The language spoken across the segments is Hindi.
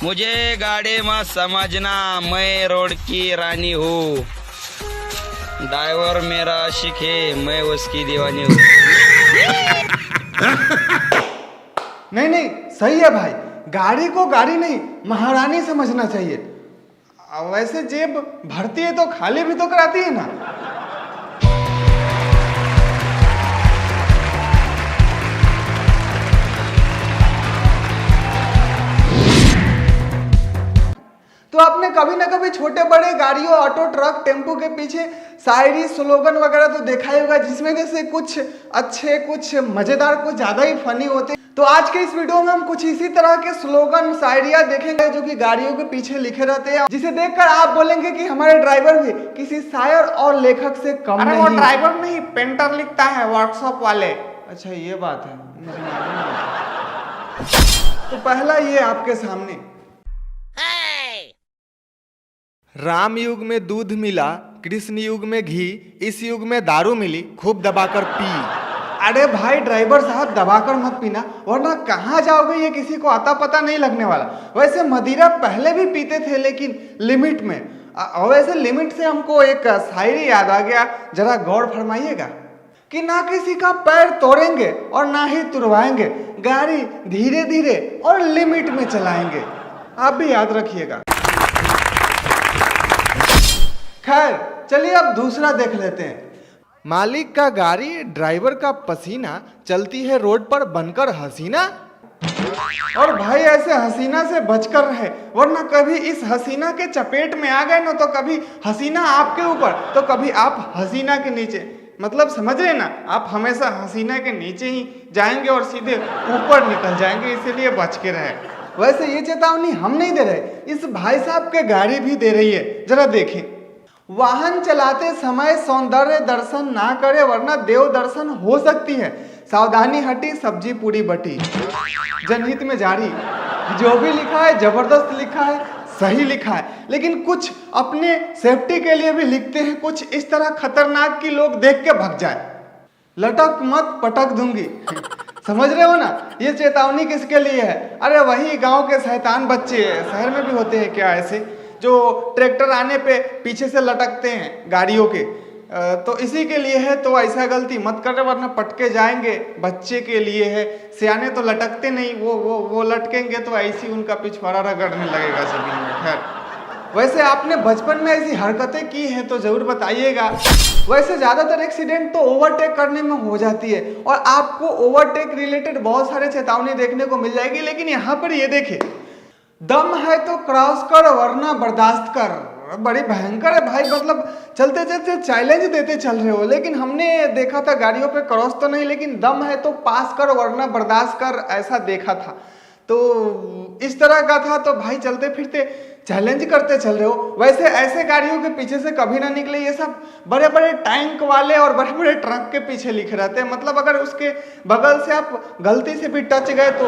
मुझे गाड़ी मत समझना, मैं रोड की रानी हूँ। ड्राइवर मेरा आशिक है, मैं उसकी दीवानी हूँ। नहीं नहीं, सही है भाई। गाड़ी को गाड़ी नहीं, महारानी समझना चाहिए। वैसे जेब भरती है तो खाली भी तो कराती है ना। तो आपने कभी ना कभी छोटे बड़े गाड़ियों, ऑटो, ट्रक, टेम्पो के पीछे शायरी, स्लोगन वगैरह तो देखा ही होगा, जिसमें जैसे कुछ अच्छे, कुछ मजेदार, कुछ ज्यादा ही फनी होते। तो आज के इस वीडियो में हम कुछ इसी तरह के स्लोगन, शायरियां देखेंगे जो कि गाड़ियों के पीछे लिखे रहते हैं, जिसे देखकर आप बोलेंगे कि हमारे ड्राइवर भी किसी शायर और लेखक से कम नहीं। वो ड्राइवर नहीं, पेंटर लिखता है, वर्कशॉप वाले। अच्छा ये बात है, मुझे मालूम नहीं। तो पहला ये आपके सामने, राम युग में दूध मिला, कृष्ण युग में घी, इस युग में दारू मिली, खूब दबाकर पी। अरे भाई ड्राइवर साहब, दबाकर मत पीना, वरना कहाँ जाओगे ये किसी को आता पता नहीं लगने वाला। वैसे मदिरा पहले भी पीते थे, लेकिन लिमिट में। वैसे लिमिट से हमको एक शायरी याद आ गया, जरा गौर फरमाइएगा कि ना किसी का पैर तोड़ेंगे और ना ही तुड़वाएंगे, गाड़ी धीरे धीरे और लिमिट में चलाएंगे। आप भी याद रखिएगा। खैर चलिए अब दूसरा देख लेते हैं। मालिक का गाड़ी, ड्राइवर का पसीना, चलती है रोड पर बनकर हसीना। और भाई ऐसे हसीना से बचकर रहे, वरना कभी इस हसीना के चपेट में आ गए ना, तो कभी हसीना आपके ऊपर तो कभी आप हसीना के नीचे। मतलब समझ रहे ना, आप हमेशा हसीना के नीचे ही जाएंगे और सीधे ऊपर निकल जाएंगे, इसीलिए बच के रहे। वैसे ये चेतावनी हम नहीं दे रहे, इस भाई साहब के गाड़ी भी दे रही है, जरा देखें। वाहन चलाते समय सौंदर्य दर्शन ना करे, वरना देव दर्शन हो सकती है। सावधानी हटी, सब्जी पूरी बटी। जनहित में जारी। जो भी लिखा है जबरदस्त लिखा है, सही लिखा है, लेकिन कुछ अपने सेफ्टी के लिए भी लिखते हैं कुछ इस तरह खतरनाक कि लोग देख के भग जाए। लटक मत पटक दूंगी। समझ रहे हो ना, ये चेतावनी किसके लिए है? अरे वही गांव के शैतान बच्चे, शहर में भी होते हैं क्या ऐसे, जो ट्रैक्टर आने पे पीछे से लटकते हैं गाड़ियों के। तो इसी के लिए है, तो ऐसा गलती मत करें वरना पटके जाएंगे। बच्चे के लिए है, सियाने तो लटकते नहीं, वो लटकेंगे तो ऐसी उनका पिछवाड़ा रगड़ने लगेगा जमीन में। खैर, वैसे आपने बचपन में ऐसी हरकतें की हैं तो जरूर बताइएगा। वैसे ज्यादातर एक्सीडेंट तो ओवरटेक करने में हो जाती है, और आपको ओवरटेक रिलेटेड बहुत सारे चेतावनी देखने को मिल जाएगी, लेकिन यहाँ पर ये देखें, दम है तो क्रॉस कर वरना बर्दाश्त कर। बड़ी भयंकर है भाई, मतलब चलते चलते चैलेंज देते चल रहे हो, लेकिन हमने देखा था गाड़ियों पे क्रॉस तो नहीं, लेकिन दम है तो पास कर वरना बर्दाश्त कर, ऐसा देखा था। तो इस तरह का था, तो भाई चलते फिरते चैलेंज करते चल रहे हो। वैसे ऐसे गाड़ियों के पीछे से कभी ना निकले, ये सब बड़े बड़े टैंक वाले और बड़े बड़े ट्रक के पीछे लिखे रहते हैं। मतलब अगर उसके बगल से आप गलती से भी टच गए तो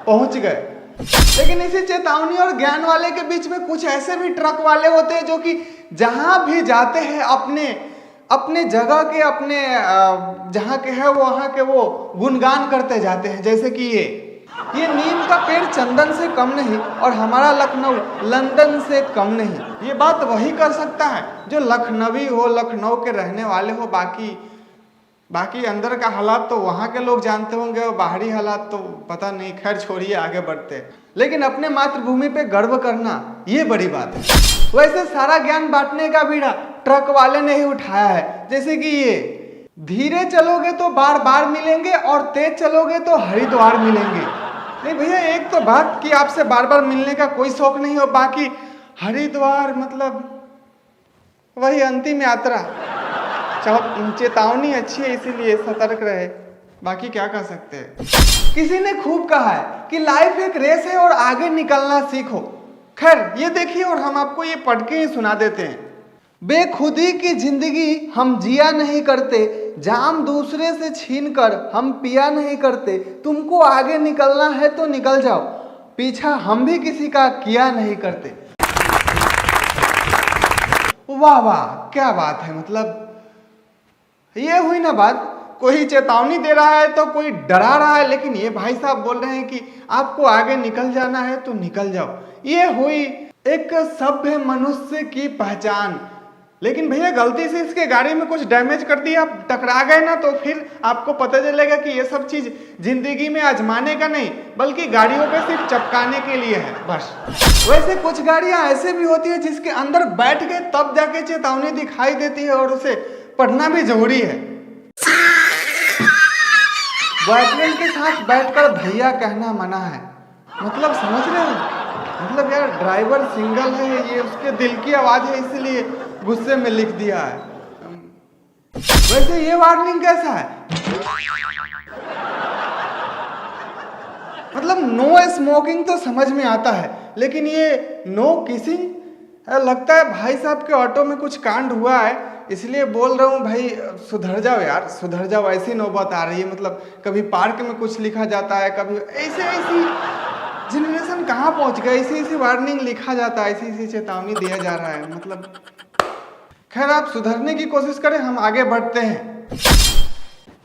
पहुंच गए। लेकिन इसी चेतावनी और ज्ञान वाले के बीच में कुछ ऐसे भी ट्रक वाले होते हैं जो कि जहां भी जाते हैं अपने जगह के, अपने जहां के है वहां के वो गुणगान करते जाते हैं। जैसे कि ये नीम का पेड़ चंदन से कम नहीं और हमारा लखनऊ लंदन से कम नहीं। ये बात वही कर सकता है जो लखनवी हो, लखनऊ के रहने वाले हो। बाकी अंदर का हालात तो वहाँ के लोग जानते होंगे, और बाहरी हालात तो पता नहीं। खैर छोड़िए, आगे बढ़ते हैं। लेकिन अपने मातृभूमि पे गर्व करना ये बड़ी बात है। वैसे सारा ज्ञान बांटने का बीड़ा ट्रक वाले ने ही उठाया है। जैसे कि ये, धीरे चलोगे तो बार बार मिलेंगे और तेज चलोगे तो हरिद्वार मिलेंगे। नहीं भैया, एक तो बात कि आपसे बार बार मिलने का कोई शौक नहीं हो, बाकी हरिद्वार मतलब वही अंतिम यात्रा। चेतावनी अच्छी है, इसीलिए सतर्क रहे, बाकी क्या कर सकते हैं। किसी ने खूब कहा है कि लाइफ एक रेस है और आगे निकलना सीखो। खैर ये देखिए, और हम आपको ये पढ़ के ही सुना देते हैं। बेखुदी की जिंदगी हम जिया नहीं करते, जाम दूसरे से छीन कर हम पिया नहीं करते। तुमको आगे निकलना है तो निकल जाओ, पीछा हम भी किसी का किया नहीं करते। वाह वाह, क्या बात है। मतलब ये हुई ना बात कोई चेतावनी दे रहा है तो कोई डरा रहा है, लेकिन ये भाई साहब बोल रहे हैं कि आपको आगे निकल जाना है तो निकल जाओ। ये हुई एक सभ्य मनुष्य की पहचान। लेकिन भैया गलती से इसके गाड़ी में कुछ डैमेज कर दिया, आप टकरा गए ना, तो फिर आपको पता चलेगा कि ये सब चीज जिंदगी में आजमाने का नहीं बल्कि गाड़ियों पे सिर्फ चपकाने के लिए है बस। वैसे कुछ गाड़ियां ऐसे भी होती है जिसके अंदर बैठ गए तब जाके चेतावनी दिखाई देती है और उसे पढ़ना भी जरूरी है। बॉयफ्रेंड के साथ बैठकर भैया कहना मना है, मतलब समझ रहे हो? मतलब यार ड्राइवर सिंगल है, ये उसके दिल की आवाज है इसलिए गुस्से में लिख दिया है। वैसे ये वार्निंग कैसा है? मतलब नो स्मोकिंग तो समझ में आता है, लेकिन ये नो किसिंग, लगता है भाई साहब के ऑटो में कुछ कांड हुआ है इसलिए बोल रहा हूँ भाई सुधर जाओ यार, सुधर जाओ। ऐसी नौबत आ रही है, मतलब कभी पार्क में कुछ लिखा जाता है, कभी ऐसी जनरेशन कहाँ पहुंच गया, ऐसी वार्निंग लिखा जाता है, ऐसी चेतावनी दिया जा रहा है। मतलब खैर आप सुधरने की कोशिश करें, हम आगे बढ़ते हैं।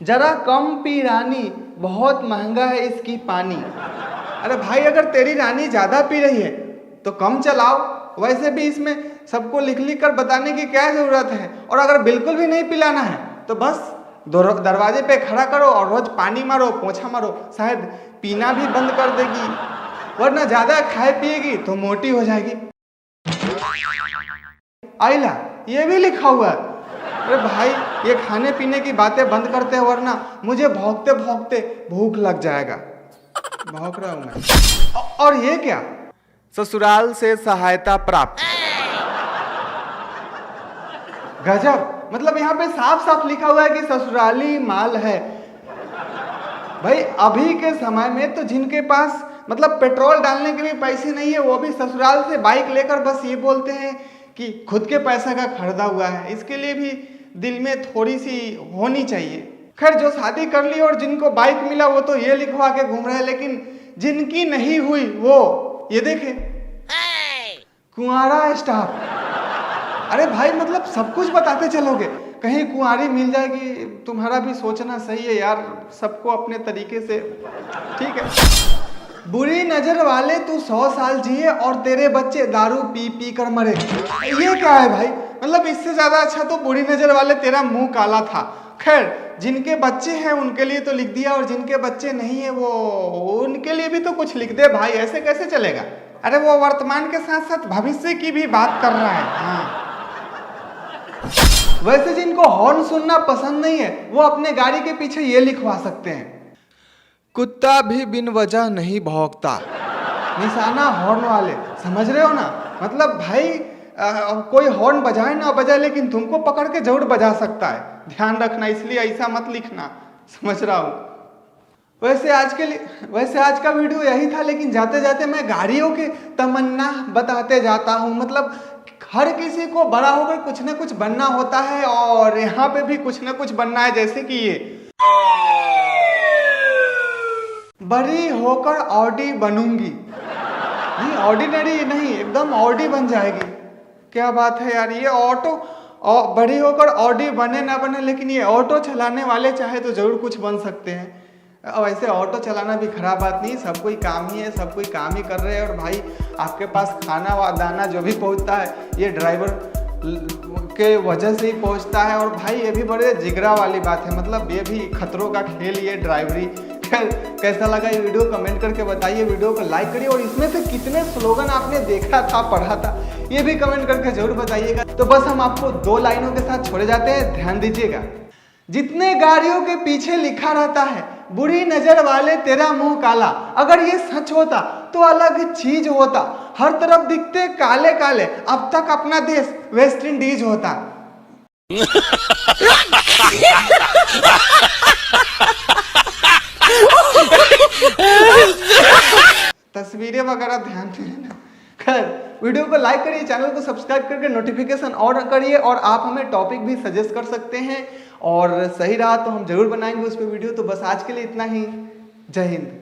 जरा कम पी रानी, बहुत महंगा है इसकी पानी। अरे भाई अगर तेरी रानी ज्यादा पी रही है तो कम चलाओ। वैसे भी इसमें सबको लिख लिख कर बताने की क्या जरूरत है, और अगर बिल्कुल भी नहीं पिलाना है तो बस दरवाजे पे खड़ा करो और रोज पानी मारो, पोछा मारो, शायद पीना भी बंद कर देगी, वरना ज्यादा खाए पिएगी तो मोटी हो जाएगी। आइला ये भी लिखा हुआ है। अरे भाई ये खाने पीने की बातें बंद करते हैं वरना मुझे भौंकते भौंकते भूख लग जाएगा। भौंक रहा हूं मैं। और ये क्या, ससुराल से सहायता प्राप्त। गजब, मतलब यहाँ पे साफ साफ लिखा हुआ है कि ससुराली माल है। भाई अभी के समय में तो जिनके पास मतलब पेट्रोल डालने के भी पैसे नहीं है वो भी ससुराल से बाइक लेकर बस ये बोलते हैं कि खुद के पैसा का खरीदा हुआ है। इसके लिए भी दिल में थोड़ी सी होनी चाहिए। खैर जो शादी कर ली और जिनको बाइक मिला वो तो ये लिखवा के घूम रहे हैं, लेकिन जिनकी नहीं हुई वो ये देखे कुंवारा स्टाफ। अरे भाई मतलब सब कुछ बताते चलोगे, कहीं कुंवारी मिल जाएगी। तुम्हारा भी सोचना सही है यार, सबको अपने तरीके से। ठीक है। बुरी नजर वाले तू 100 साल जिए और तेरे बच्चे दारू पी पी कर मरे। ये क्या है भाई, मतलब इससे ज्यादा अच्छा तो बुरी नजर वाले तेरा मुंह काला था। खैर जिनके बच्चे हैं उनके लिए तो लिख दिया, और जिनके बच्चे नहीं है वो उनके लिए भी तो कुछ लिख दे भाई, ऐसे कैसे चलेगा। अरे वो वर्तमान के साथ साथ भविष्य की भी बात कर रहा है। हाँ। वैसे जिनको हॉर्न सुनना पसंद नहीं है वो अपने गाड़ी के पीछे ये लिखवा सकते हैं, कुत्ता भी बिन वजह नहीं भौंकता। निशाना हॉर्न वाले, समझ रहे हो ना। मतलब भाई कोई हॉर्न बजाए ना बजाए लेकिन तुमको पकड़ के जरूर बजा सकता है, ध्यान रखना, इसलिए ऐसा मत लिखना, समझ रहा हूँ। वैसे आज का वीडियो यही था, लेकिन जाते जाते मैं गाड़ियों के तमन्ना बताते जाता हूँ। मतलब हर किसी को बड़ा होकर कुछ ना कुछ बनना होता है, और यहाँ पे भी कुछ ना कुछ बनना है। जैसे कि ये बड़ी होकर ऑडी बनूंगी, नहीं ऑर्डिनरी नहीं, एकदम ऑडी बन जाएगी। क्या बात है यार, ये ऑटो बड़ी होकर ऑडी बने ना बने, लेकिन ये ऑटो चलाने वाले चाहे तो जरूर कुछ बन सकते हैं। वैसे ऑटो चलाना भी खराब बात नहीं, सब कोई काम ही है, सब कोई काम ही कर रहे हैं। और भाई आपके पास खाना व दाना जो भी पहुंचता है ये ड्राइवर के वजह से ही पहुंचता है। और भाई ये भी बड़े जिगरा वाली बात है, मतलब ये भी खतरों का खेल ये ड्राइवरी। कैसा लगा ये वीडियो कमेंट करके बताइए, वीडियो को लाइक करिए, और इसमें से कितने स्लोगन आपने देखा था, पढ़ा था, ये भी कमेंट करके जरूर बताइएगा। तो बस हम आपको 2 लाइनों के साथ छोड़े जाते हैं, ध्यान दीजिएगा। जितने गाड़ियों के पीछे लिखा रहता है बुरी नजर वाले तेरा मुंह काला, अगर ये सच होता तो अलग चीज होता। हर तरफ दिखते काले काले, अब तक अपना देश वेस्ट इंडीज होता। तस्वीरें वगैरह ध्यान देना। खैर वीडियो को लाइक करिए, चैनल को सब्सक्राइब करके नोटिफिकेशन ऑन करिए, और आप हमें टॉपिक भी सजेस्ट कर सकते हैं, और सही रहा तो हम जरूर बनाएंगे उस पर वीडियो। तो बस आज के लिए इतना ही, जय हिंद।